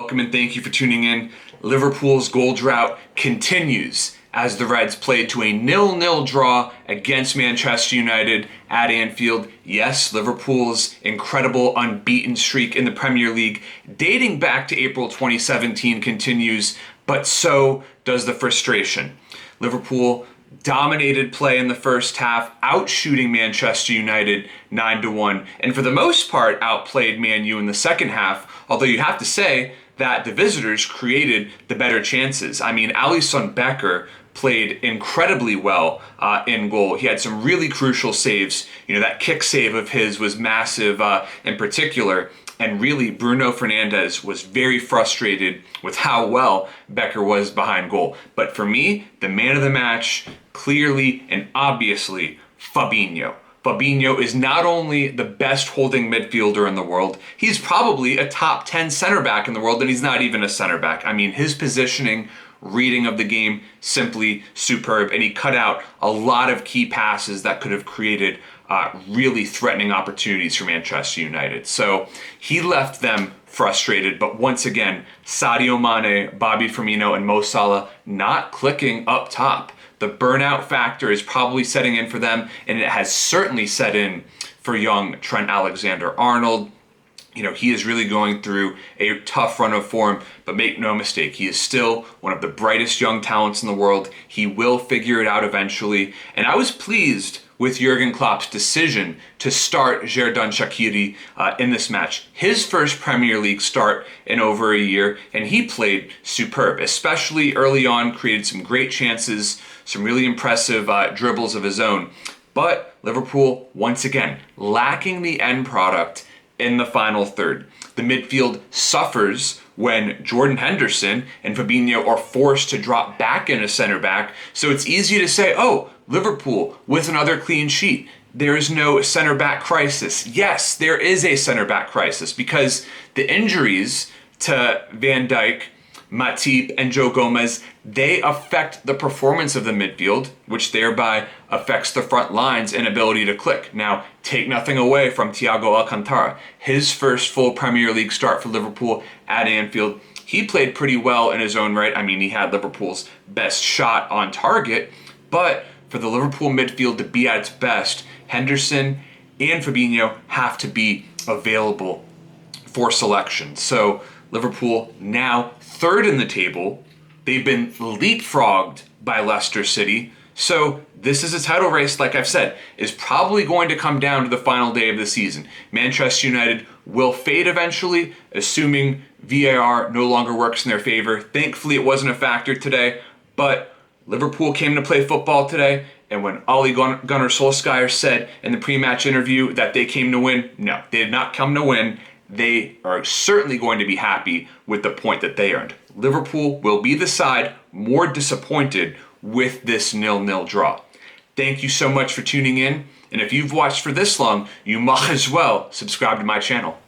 welcome and thank you for tuning in. Liverpool's goal drought continues as the Reds played to a 0-0 draw against Manchester United at Anfield. Yes, Liverpool's incredible unbeaten streak in the Premier League dating back to April 2017 continues, but so does the frustration. Liverpool dominated play in the first half, outshooting Manchester United 9-1, and for the most part outplayed Man U in the second half, although you have to say that the visitors created the better chances. I mean, Alisson Becker played incredibly well in goal. He had some really crucial saves. You know, that kick save of his was massive in particular. And really, Bruno Fernandes was very frustrated with how well Becker was behind goal. But for me, the man of the match, clearly and obviously, Fabinho. Fabinho is not only the best holding midfielder in the world, he's probably a top 10 center back in the world, and he's not even a center back. I mean, his positioning, reading of the game, simply superb, and he cut out a lot of key passes that could have created really threatening opportunities for Manchester United. So he left them frustrated, but once again, Sadio Mane, Bobby Firmino, and Mo Salah not clicking up top. The burnout factor is probably setting in for them, and it has certainly set in for young Trent Alexander-Arnold. You know, he is really going through a tough run of form, but make no mistake, he is still one of the brightest young talents in the world. He will figure it out eventually, and I was pleased with Jurgen Klopp's decision to start Xherdan Shaqiri in this match. His first Premier League start in over a year, and he played superb, especially early on, created some great chances, some really impressive dribbles of his own. But Liverpool, once again, lacking the end product in the final third. The midfield suffers when Jordan Henderson and Fabinho are forced to drop back into center back. So it's easy to say, oh, Liverpool with another clean sheet. There is no center back crisis. Yes, there is a center back crisis because the injuries to Van Dijk, Matip, and Joe Gomez, they affect the performance of the midfield, which thereby affects the front line's inability to click. Now, take nothing away from Thiago Alcantara. His first full Premier League start for Liverpool at Anfield, he played pretty well in his own right. I mean, he had Liverpool's best shot on target, but for the Liverpool midfield to be at its best, Henderson and Fabinho have to be available for selection. So Liverpool now third in the table. They've been leapfrogged by Leicester City. So this is a title race, like I've said, is probably going to come down to the final day of the season. Manchester United will fade eventually, assuming VAR no longer works in their favor. Thankfully, it wasn't a factor today, but Liverpool came to play football today, and when Ole Gunnar Solskjaer said in the pre-match interview that they came to win, no, they did not come to win. They are certainly going to be happy with the point that they earned. Liverpool will be the side more disappointed with this 0-0 draw. Thank you so much for tuning in, and if you've watched for this long, you might as well subscribe to my channel.